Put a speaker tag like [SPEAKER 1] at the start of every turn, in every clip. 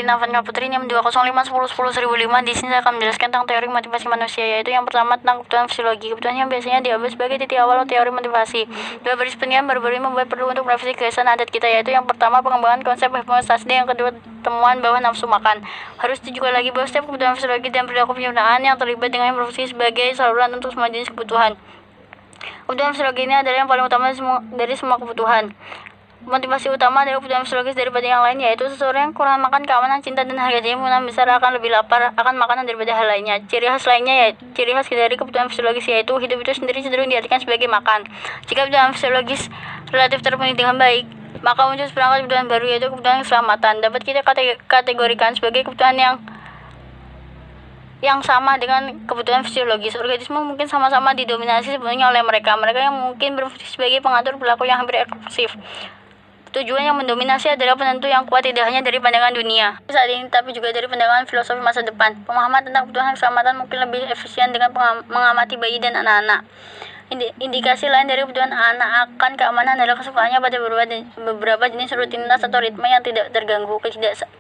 [SPEAKER 1] Navan Kaputri NIM 20510101005. Di sini saya akan menjelaskan tentang teori motivasi manusia, yaitu yang pertama tentang kebutuhan fisiologi. Kebutuhan yang biasanya diambil sebagai titik awal teori motivasi. Dua baris penilaian baru-baru ini membuat perlu untuk merevisi kebiasaan adat kita, yaitu yang pertama pengembangan konsep homeostasi, yang kedua temuan bahwa nafsu makan. Harus dijuga lagi bahwa setiap kebutuhan fisiologi dan perilaku penyempurnaan yang terlibat dengan profesi sebagai saluran untuk semua jenis kebutuhan. Kebutuhan fisiologi ini adalah yang paling utama dari semua kebutuhan. Motivasi utama adalah kebutuhan fisiologis daripada yang lain, yaitu seseorang yang kurang makan, keamanan, cinta, dan harga diri kemungkinan besar akan lebih lapar akan makanan daripada hal lainnya. Ciri khas dari kebutuhan fisiologis yaitu hidup itu sendiri cenderung diartikan sebagai makan. Jika kebutuhan fisiologis relatif terpenuhi dengan baik, maka muncul seperangkat kebutuhan baru, yaitu kebutuhan keselamatan. Dapat kita kategorikan sebagai kebutuhan yang sama dengan kebutuhan fisiologis. Organisme mungkin sama-sama didominasi sepenuhnya oleh mereka yang mungkin berfungsi sebagai pengatur perilaku yang hampir eksklusif. Tujuan yang mendominasi adalah penentu yang kuat tidak hanya dari pandangan dunia saat ini, tapi juga dari pandangan filosofi masa depan. Pemahaman tentang kebutuhan keselamatan mungkin lebih efisien dengan mengamati bayi dan anak-anak. Indikasi lain dari kebutuhan anak akan keamanan adalah kesukaannya pada beberapa jenis rutinitas atau ritme yang tidak terganggu.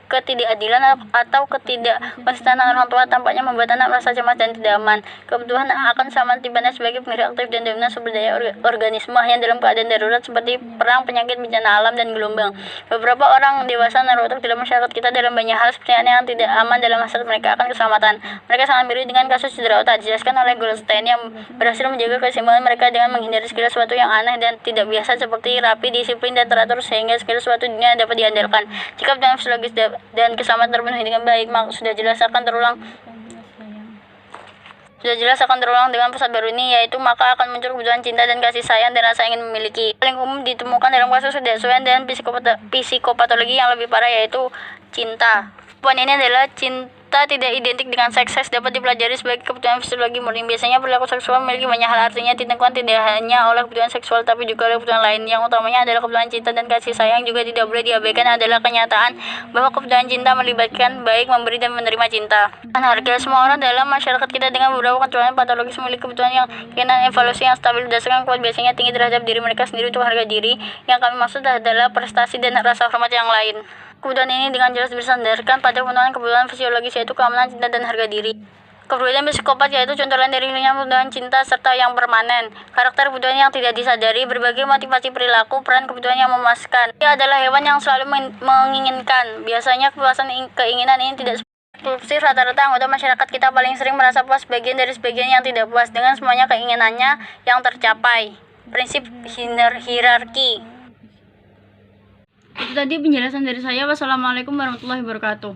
[SPEAKER 1] Ketidakadilan atau ketidakkonsistenan orang tua tampaknya membuat anak merasa cemas dan tidak aman. Kebutuhan akan keselamatan dipandang sebagai penggerak aktif dan dominan sumber daya organisme hanya dalam keadaan darurat seperti perang, penyakit, bencana alam, dan gelombang. Beberapa orang dewasa menaruh otak dalam masyarakat kita dalam banyak hal seperti yang tidak aman dalam masyarakat mereka akan keselamatan. Mereka sangat mirip dengan kasus cedera otak dijelaskan oleh Goldstein yang berhasil menjaga keseimbangan mereka dengan menghindari segala sesuatu yang aneh dan tidak biasa seperti rapi, disiplin, dan teratur sehingga segala sesuatu dunia dapat diandalkan. Jika kebutuhan fisiologis dan keselamatan terpenuhi dengan baik, maka sudah jelas akan terulang dengan pusat baru ini, yaitu maka akan muncul kebutuhan cinta dan kasih sayang dan rasa ingin memiliki. Paling umum ditemukan dalam kasus ketidaksesuaian dan psikopatologi yang lebih parah, yaitu cinta. Poin ini adalah cinta tidak identik dengan seks dapat dipelajari sebagai kebutuhan fisiologi murni. Biasanya perilaku seksual memiliki banyak hal, artinya ditentukan tidak hanya oleh kebutuhan seksual tapi juga oleh kebutuhan lain. Yang utamanya adalah kebutuhan cinta dan kasih sayang. Juga tidak boleh diabaikan adalah kenyataan bahwa kebutuhan cinta melibatkan baik memberi dan menerima cinta. Harga semua orang dalam masyarakat kita dengan beberapa keturunan patologis memiliki kebutuhan yang keinginan evaluasi yang stabil berdasarkan kuat biasanya tinggi terhadap diri mereka sendiri. Untuk harga diri yang kami maksud adalah prestasi dan rasa hormat yang lain. Kebutuhan ini dengan jelas bersandarkan pada pemenuhan kebutuhan fisiologis, yaitu keamanan, cinta, dan harga diri. Kepribadian psikopat yaitu contoh lain dari hilangnya kebutuhan cinta serta yang permanen. Karakter kebutuhan yang tidak disadari, berbagai motivasi perilaku, peran kebutuhan yang memuaskan. Dia adalah hewan yang selalu menginginkan. Biasanya kepuasan keinginan ini tidak eksklusif. Rata-rata anggota masyarakat kita paling sering merasa puas bagian dari sebagian yang tidak puas dengan semuanya keinginannya yang tercapai. Prinsip hierarki. Itu tadi penjelasan dari saya. Wassalamualaikum warahmatullahi wabarakatuh.